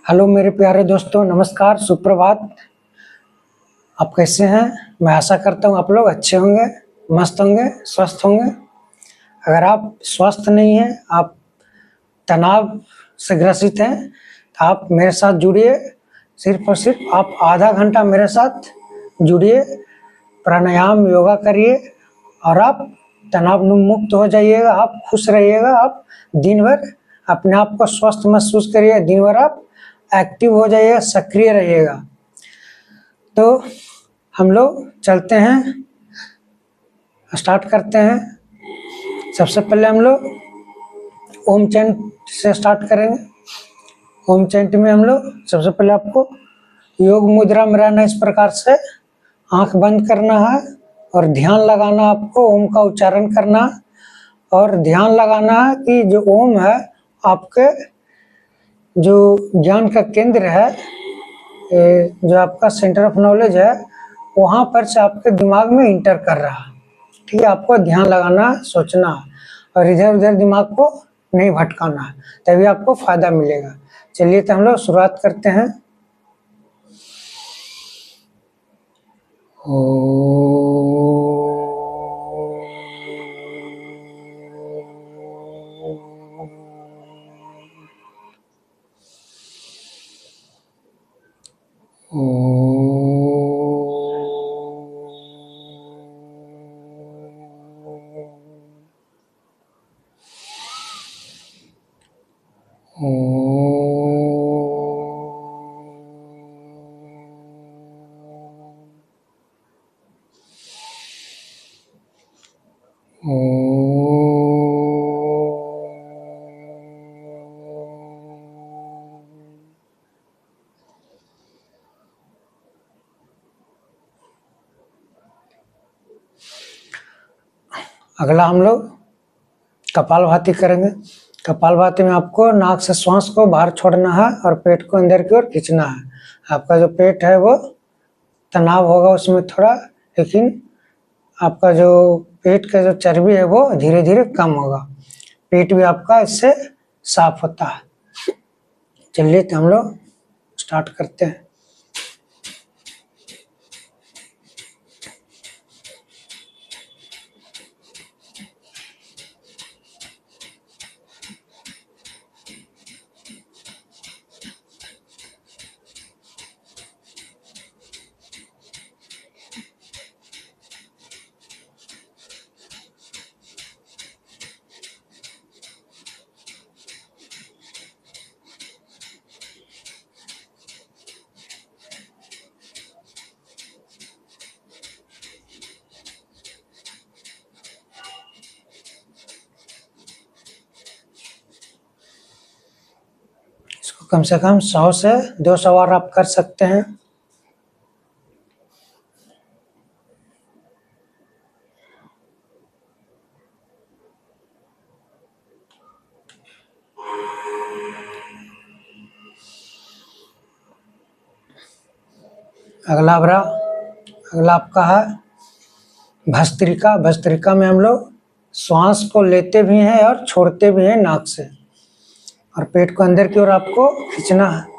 Hello मेरे प्यारे दोस्तों, नमस्कार, सुप्रभात। आप कैसे हैं? मैं आशा करता हूँ आप लोग अच्छे होंगे, मस्त होंगे, स्वस्थ होंगे। अगर आप स्वस्थ नहीं हैं, आप तनाव से ग्रसित हैं, तो आप मेरे साथ जुड़िए। सिर्फ और सिर्फ आप आधा घंटा मेरे साथ जुड़िए, प्राणायाम योगा करिए और आप तनाव मुक्त हो जाइएगा। आप खुश रहिएगा। आप दिन भर अपने आप को स्वस्थ महसूस करिए। दिन भर आप एक्टिव हो जाइएगा, सक्रिय रहिएगा। तो हम लोग चलते हैं, स्टार्ट करते हैं। सबसे पहले हम लोग ओम चैंट से स्टार्ट करेंगे। ओम चैंट में हम लोग सबसे पहले आपको योग मुद्रा में रहना, इस प्रकार से आंख बंद करना है और ध्यान लगाना। आपको ओम का उच्चारण करना और ध्यान लगाना है कि जो ओम है आपके जो ज्ञान का केंद्र है, जो आपका सेंटर ऑफ नॉलेज है, वहाँ पर से आपके दिमाग में इंटर कर रहा है। ठीक है, आपको ध्यान लगाना, सोचना और इधर उधर दिमाग को नहीं भटकाना है, तभी आपको फायदा मिलेगा। चलिए तो हम लोग शुरुआत करते हैं। अगला हम लोग कपालभाति करेंगे। कपालभाति में आपको नाक से श्वास को बाहर छोड़ना है और पेट को अंदर की ओर खींचना है। आपका जो पेट है वो तनाव होगा उसमें थोड़ा, लेकिन आपका जो पेट का जो चर्बी है वो धीरे धीरे कम होगा। पेट भी आपका इससे साफ होता है। चलिए तो हम लोग स्टार्ट करते हैं। कम से कम 100 से 200 बार आप कर सकते हैं। अगला आपका है भस्त्रिका। भस्त्रिका में हम लोग श्वास को लेते भी हैं और छोड़ते भी हैं नाक से, और पेट को अंदर की ओर आपको खींचना है।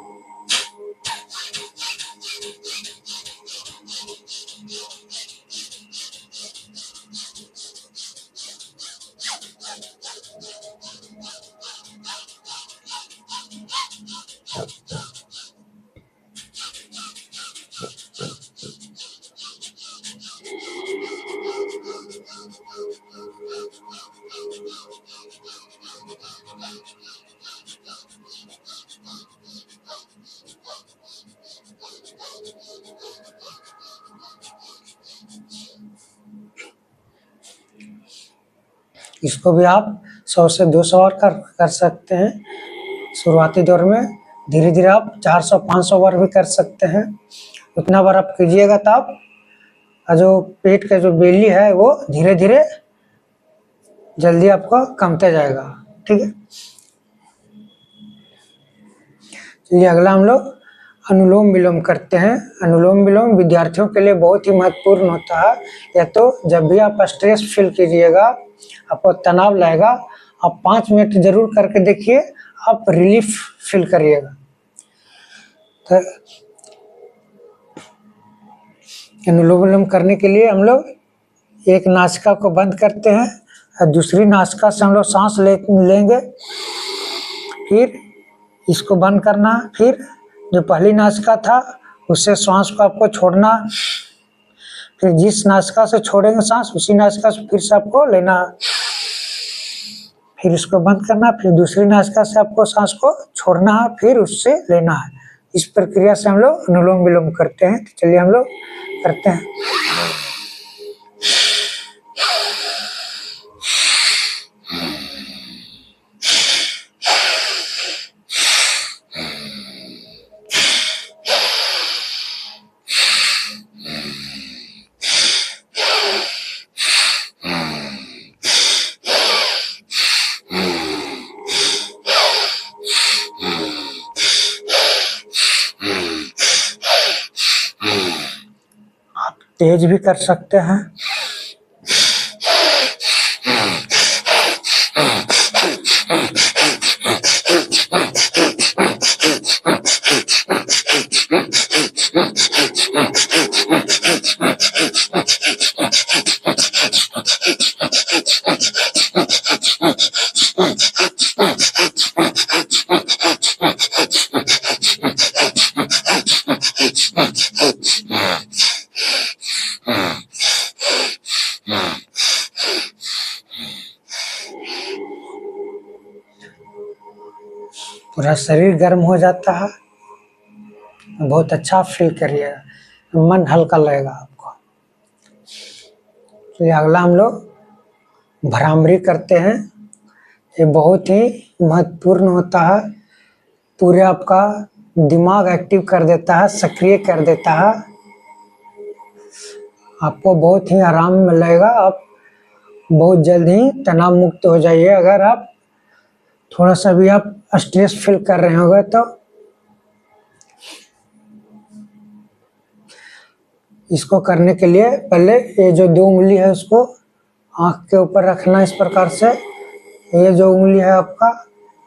इसको भी आप 100 से 200 बार कर सकते हैं शुरुआती दौर में। धीरे धीरे आप 400-500 बार भी कर सकते हैं। उतना बार आप कीजिएगा तो आप जो पेट का जो बेली है वो धीरे धीरे जल्दी आपको कमते जाएगा। ठीक है, चलिए अगला हम लोग अनुलोम विलोम करते हैं। अनुलोम विलोम विद्यार्थियों के लिए बहुत ही महत्वपूर्ण होता है। या तो जब भी आप स्ट्रेस फील कीजिएगा, आपको तनाव लगेगा, आप 5 मिनट जरूर करके देखिए, आप रिलीफ फील करिएगा। तो अनुलोम विलोम करने के लिए हम लोग एक नासिका को बंद करते हैं और दूसरी नासिका से हम लोग सांस लेंगे, फिर इसको बंद करना, फिर जो पहली नासिका था उससे श्वास को आपको छोड़ना, फिर जिस नासिका से छोड़ेंगे सांस उसी नासिका से फिर से आपको लेना, फिर इसको बंद करना, फिर दूसरी नासिका से आपको सांस को छोड़ना है, फिर उससे लेना है। इस प्रक्रिया से हम लोग अनुलोम विलोम करते हैं। तो चलिए हम लोग करते हैं। तेज भी कर सकते हैं। पूरा शरीर गर्म हो जाता है, बहुत अच्छा फील करिएगा, मन हल्का लगेगा आपको। तो ये अगला हम लोग भ्रामरी करते हैं। ये बहुत ही महत्वपूर्ण होता है, पूरे आपका दिमाग एक्टिव कर देता है, सक्रिय कर देता है, आपको बहुत ही आराम मिलेगा। आप बहुत जल्द ही तनाव मुक्त हो जाइए। अगर आप थोड़ा सा भी आप स्ट्रेस फील कर रहे होंगे तो इसको करने के लिए पहले ये जो 2 उंगली है उसको आँख के ऊपर रखना इस प्रकार से। ये जो उंगली है आपका,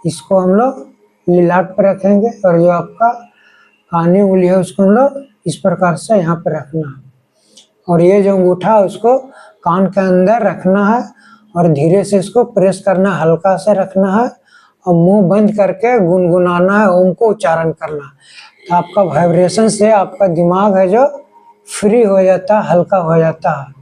इसको हम लोग लिलाट पर रखेंगे, और जो आपका कानी उंगली है उसको हम लोग इस प्रकार से यहाँ पर रखना, और ये जो अंगूठा है उसको कान के अंदर रखना है और धीरे से इसको प्रेस करना, हल्का से रखना है और मुंह बंद करके गुनगुनाना है, ओम को उच्चारण करना है। तो आपका वाइब्रेशन से आपका दिमाग है जो फ्री हो जाता है, हल्का हो जाता है।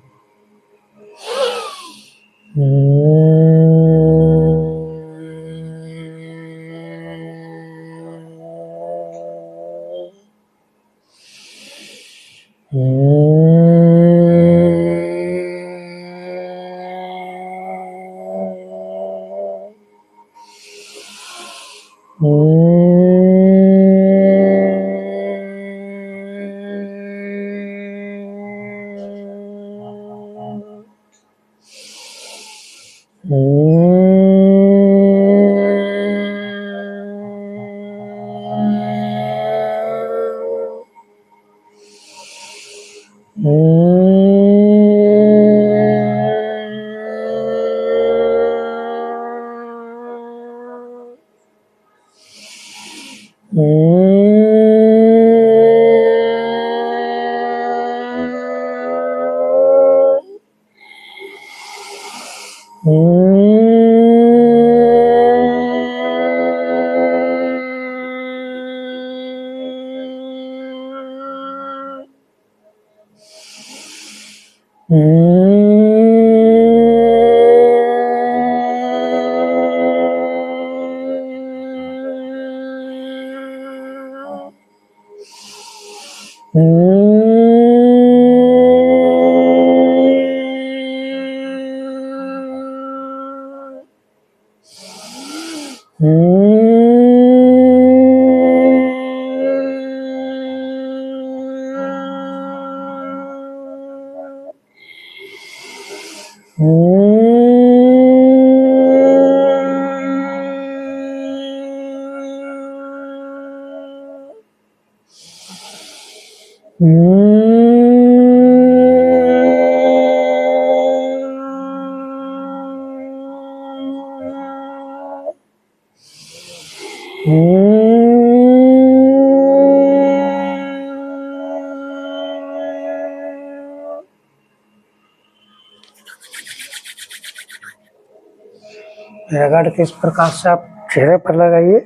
रगड़ के इस प्रकार से आप चेहरे पर लगाइए।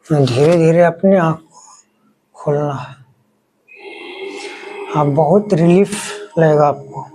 धीरे धीरे अपने आँख को खोलना है। आप बहुत रिलीफ लगेगा आपको।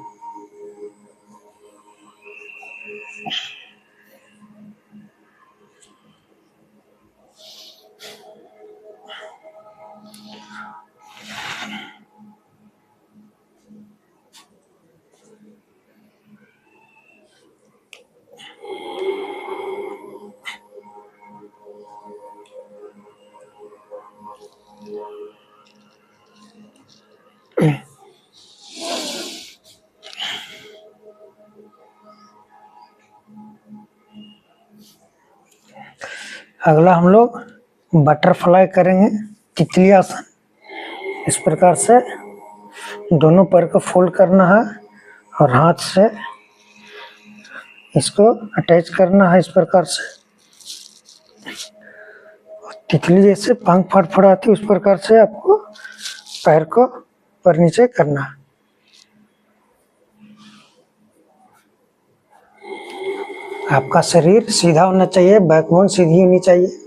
अगला हम लोग बटरफ्लाई करेंगे, तितली आसन। इस प्रकार से दोनों पैर को फोल्ड करना है और हाथ से इसको अटैच करना है इस प्रकार से। तितली जैसे पंख फड़फड़ाती उस प्रकार से आपको पैर को ऊपर नीचे करना है। आपका शरीर सीधा होना चाहिए, बैकबोन सीधी होनी चाहिए।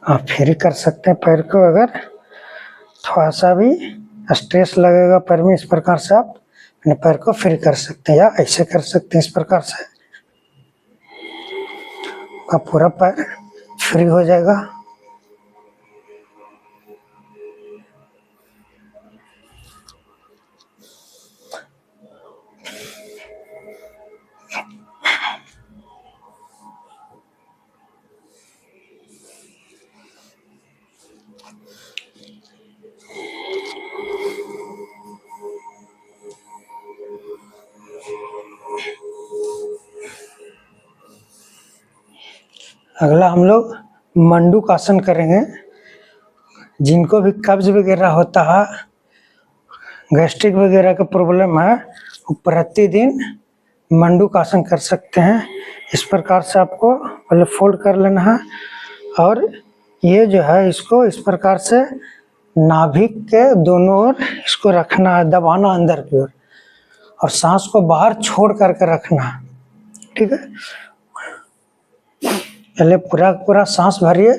आप फ्री कर सकते हैं पैर को। अगर थोड़ा सा भी स्ट्रेस लगेगा पैर में, इस प्रकार से आप अपने पैर को फ्री कर सकते हैं, या ऐसे कर सकते हैं इस प्रकार से। आपका पूरा पैर फ्री हो जाएगा। अगला हम लोग मंडूक आसन करेंगे। जिनको भी कब्ज वगैरह होता है, गैस्ट्रिक वगैरह का प्रॉब्लम है, वो प्रतिदिन मंडूक आसन कर सकते हैं। इस प्रकार से आपको पहले फोल्ड कर लेना है और ये जो है इसको इस प्रकार से नाभिक के दोनों ओर इसको रखना है, दबाना अंदर की ओर, और सांस को बाहर छोड़ करके रखना है। ठीक है, पहले पूरा पूरा सांस भरिए।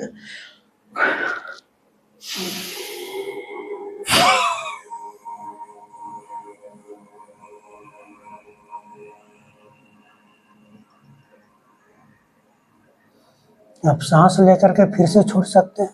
अब सांस लेकर के फिर से छोड़ सकते हैं।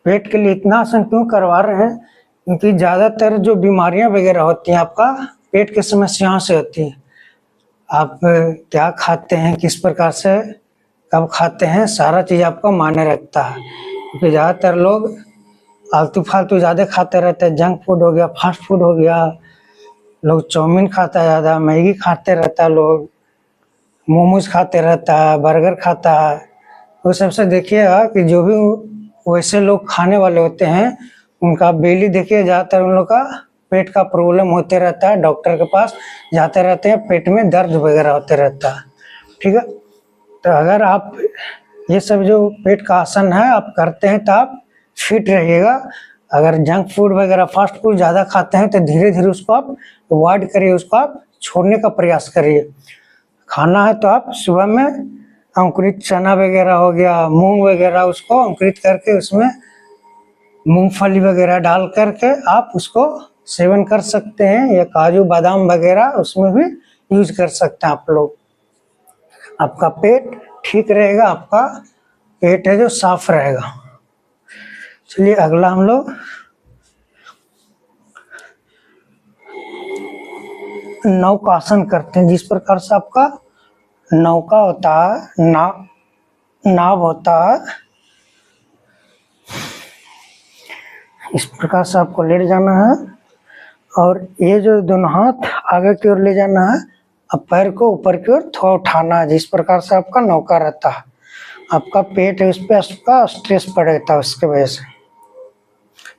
पेट के लिए इतना आसन क्यों करवा रहे हैं? क्योंकि ज़्यादातर जो बीमारियां वगैरह होती हैं आपका पेट के समस्याओं से होती है। आप क्या खाते हैं, किस प्रकार से कब खाते हैं, सारा चीज़ आपका मायने रखता है। क्योंकि ज़्यादातर लोग आलतू फालतू ज़्यादा खाते रहते हैं। जंक फूड हो गया, फास्ट फूड हो गया, लोग चाउमीन खाता है ज़्यादा, मैगी खाते रहता है, लोग मोमोज खाते रहता है, बर्गर खाता है। वो सबसे देखिएगा कि जो भी वैसे लोग खाने वाले होते हैं उनका बेली देखिए, ज़्यादातर उन लोग का पेट का प्रॉब्लम होते रहता है। डॉक्टर के पास जाते रहते हैं, पेट में दर्द वगैरह होते रहता है। ठीक है, तो अगर आप ये सब जो पेट का आसन है आप करते हैं तो आप फिट रहिएगा। अगर जंक फूड वगैरह फास्ट फूड ज़्यादा खाते हैं तो धीरे धीरे उसको आप अवॉइड करिए, उसको आप छोड़ने का प्रयास करिए। खाना है तो आप सुबह में अंकुरित चना वगैरह हो गया, मूंग वगैरह, उसको अंकुरित करके उसमें मूंगफली वगैरह डाल करके आप उसको सेवन कर सकते हैं, या काजू बादाम वगैरह उसमें भी यूज कर सकते हैं आप लोग। आपका पेट ठीक रहेगा, आपका पेट है जो साफ रहेगा। चलिए अगला हम लोग नौकासन करते हैं। जिस प्रकार से आपका नौका होता है, नाव होता है, इस प्रकार से आपको लेट जाना है और ये जो दोनों हाथ आगे की ओर ले जाना है, अब पैर को ऊपर की ओर थोड़ा उठाना है। जिस प्रकार से आपका नौका रहता है, आपका पेट है उस पर आपका स्ट्रेस पड़ता है, उसके वजह से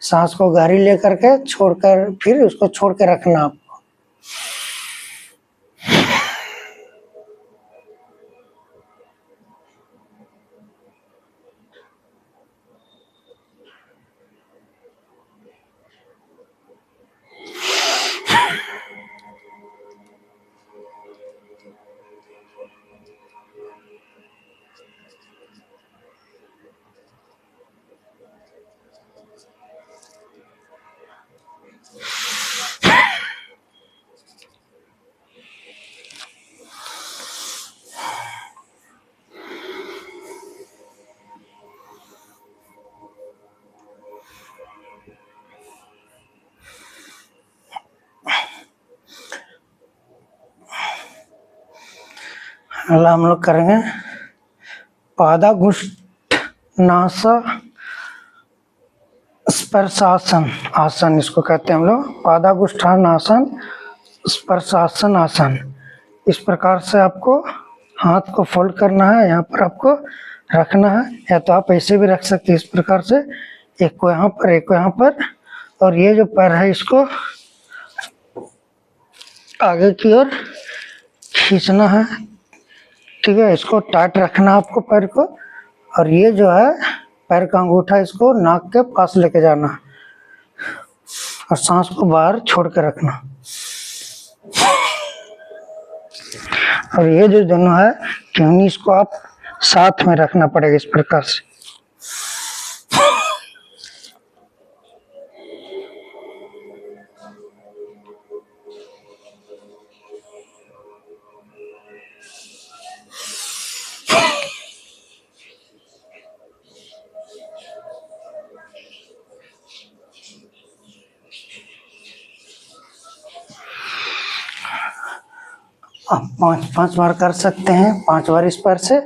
सांस को गहरी लेकर के छोड़कर फिर उसको छोड़ के रखना आपको। अगला हम लोग करेंगे पादाघुष्टानासा स्पर्शासन आसन, इसको कहते हैं हम लोग पादाघुष्टानासन स्पर्शासन आसन। इस प्रकार से आपको हाथ को फोल्ड करना है, यहाँ पर आपको रखना है, या तो आप ऐसे भी रख सकते हैं इस प्रकार से, एक को यहाँ पर एक को यहाँ पर, और ये जो पैर है इसको आगे की ओर खींचना है, ठीक है। इसको टाइट रखना आपको पैर को, और ये जो है पैर का अंगूठा इसको नाक के पास लेके जाना और सांस को बाहर छोड़ के रखना। और ये जो दोनों है क्योंकि इसको आप साथ में रखना पड़ेगा इस प्रकार से। आप 5 बार कर सकते हैं, 5 बार इस पर से,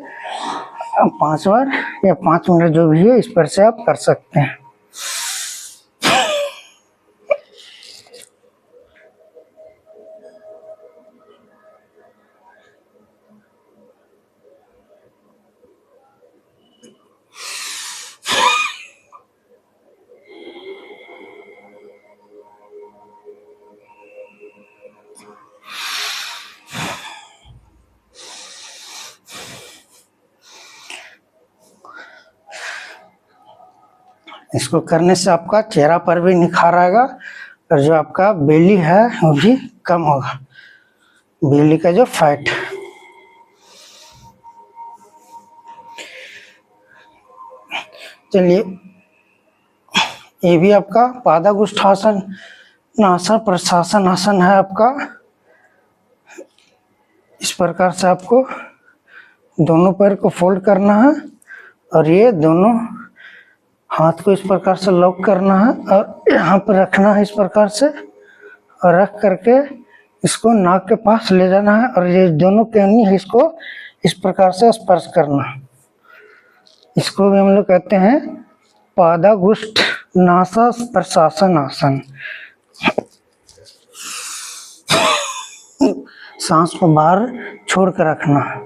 5 बार या 5 मिनट जो भी है इस पर से आप कर सकते हैं। इसको करने से आपका चेहरा पर भी निखार आएगा और जो आपका बेली है वो भी कम होगा, बेली का जो फैट। चलिए ये भी आपका पादाघुष्टासन आसन प्रशासन आसन है आपका। इस प्रकार से आपको दोनों पैर को फोल्ड करना है और ये दोनों हाथ को इस प्रकार से लॉक करना है और यहाँ पर रखना है इस प्रकार से, और रख करके इसको नाक के पास ले जाना है और ये दोनों केहनी है इसको इस प्रकार से स्पर्श करना। इसको भी हम लोग कहते हैं पादाघुष्टानासा प्रशासन आसन। सांस को बाहर छोड़ कर रखना है।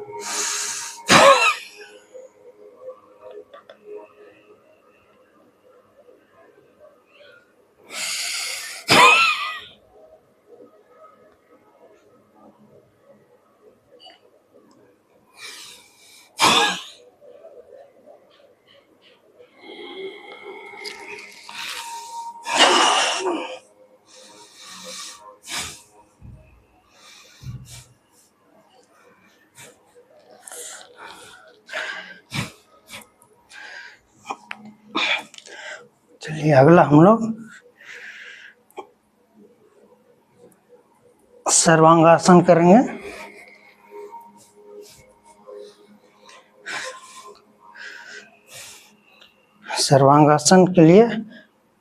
चलिए अगला हम लोग सर्वांगासन करेंगे। सर्वांगासन के लिए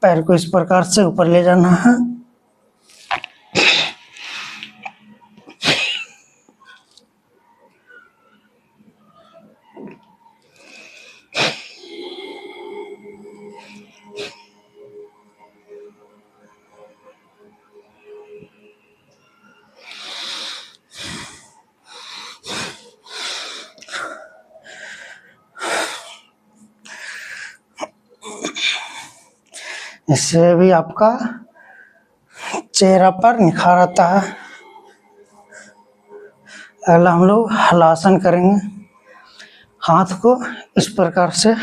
पैर को इस प्रकार से ऊपर ले जाना है। इससे भी आपका चेहरा पर निखार आता है। अगला हम लोग हलासन करेंगे। हाथ को इस प्रकार से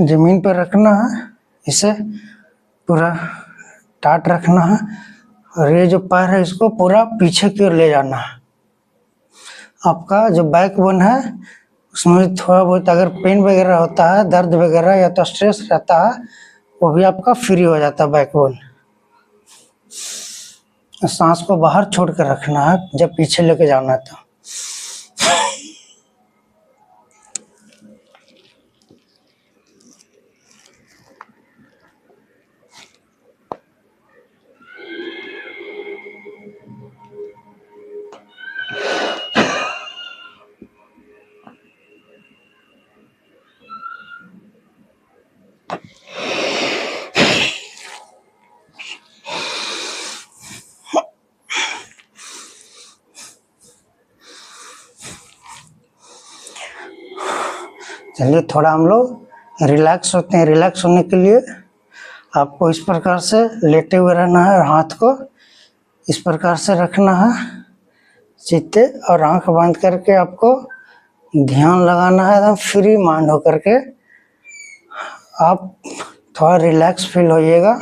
जमीन पर रखना है, इसे पूरा टाइट रखना है और ये जो पैर है इसको पूरा पीछे की ओर ले जाना है। आपका जो बैक बोन है उसमें थोड़ा बहुत अगर पेन वगैरह होता है, दर्द वगैरह या तो स्ट्रेस रहता है, वो भी आपका फ्री हो जाता है बैक बोन। सांस को बाहर छोड़ कर रखना है जब पीछे लेके जाना है तो। चलिए थोड़ा हम लोग रिलैक्स होते हैं। रिलैक्स होने के लिए आपको इस प्रकार से लेटे हुए रहना है और हाथ को इस प्रकार से रखना है सीधे और आंख बंद करके आपको ध्यान लगाना है। एकदम फ्री माइंड होकर के आप थोड़ा रिलैक्स फील होइएगा।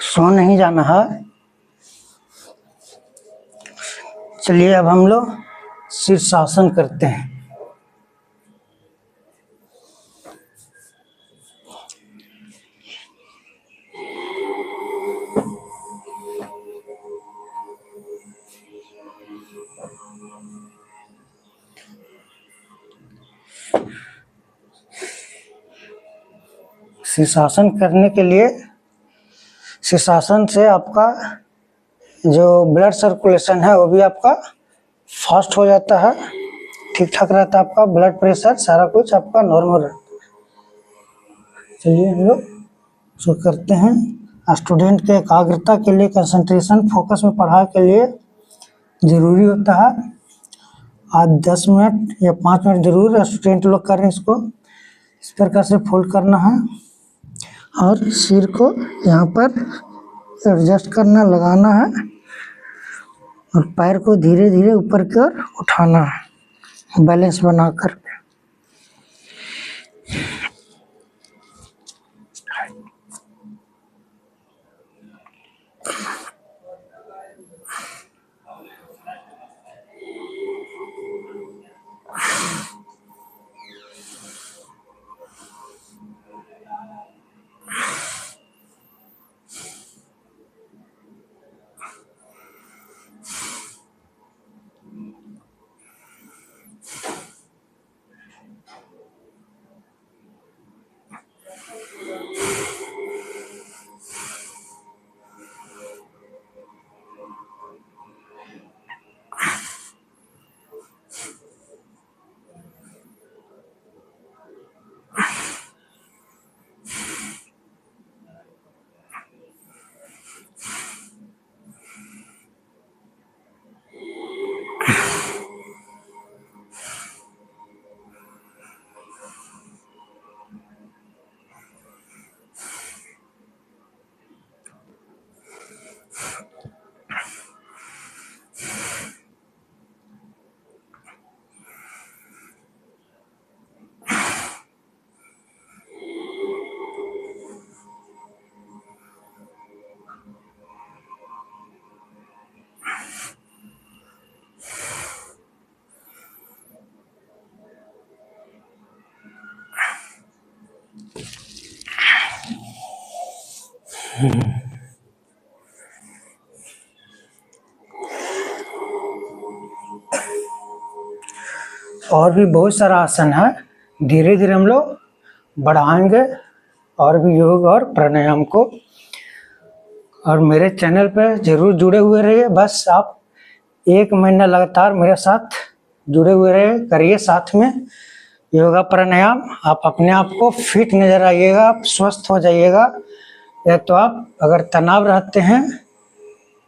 सो नहीं जाना है। चलिए अब हम लोग शीर्षासन करते हैं। शीर्षासन करने के लिए शीर्षासन से आपका जो ब्लड सर्कुलेशन है वो भी आपका फास्ट हो जाता है, ठीक ठाक रहता है, आपका ब्लड प्रेशर सारा कुछ आपका नॉर्मल रहता है। चलिए हम लोग शुरू करते हैं। स्टूडेंट के एकाग्रता के लिए, कंसंट्रेशन फोकस में पढ़ाई के लिए ज़रूरी होता है आज 10 मिनट या 5 मिनट जरूर स्टूडेंट लोग करें। इसको इस प्रकार से फोल्ड करना है और सिर को यहाँ पर एडजस्ट करना, लगाना है और पैर को धीरे धीरे ऊपर की ओर उठाना है बैलेंस बनाकर। और भी बहुत सारा आसन है, धीरे धीरे हम लोग बढ़ाएंगे और भी योग और प्राणायाम को। और मेरे चैनल पे जरूर जुड़े हुए रहिए। बस आप 1 महीना लगातार मेरे साथ जुड़े हुए रहिए, करिए साथ में योगा प्राणायाम। आप अपने आप को फिट नजर आइएगा, आप स्वस्थ हो जाइएगा। या तो आप अगर तनाव रहते हैं,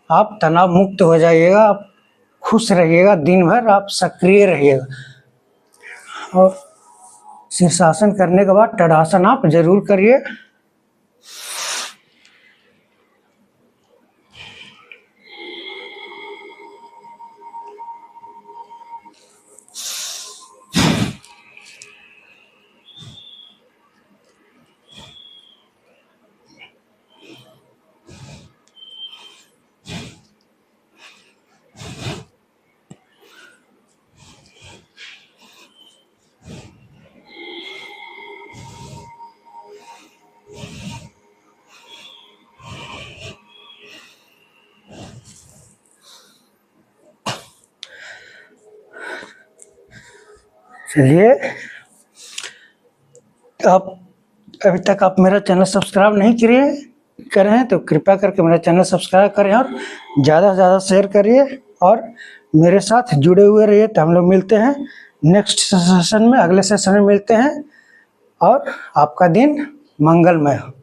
आप तनाव मुक्त हो जाइएगा, आप खुश रहिएगा, दिन भर आप सक्रिय रहिएगा। और शीर्षासन करने के बाद तड़ासन आप जरूर करिए। चलिए, आप अभी तक आप मेरा चैनल सब्सक्राइब नहीं करे हैं तो कृपया करके मेरा चैनल सब्सक्राइब करें और ज़्यादा से ज़्यादा शेयर करिए और मेरे साथ जुड़े हुए रहिए। तो हम लोग मिलते हैं नेक्स्ट सेशन में, अगले सेशन में मिलते हैं। और आपका दिन मंगलमय हो।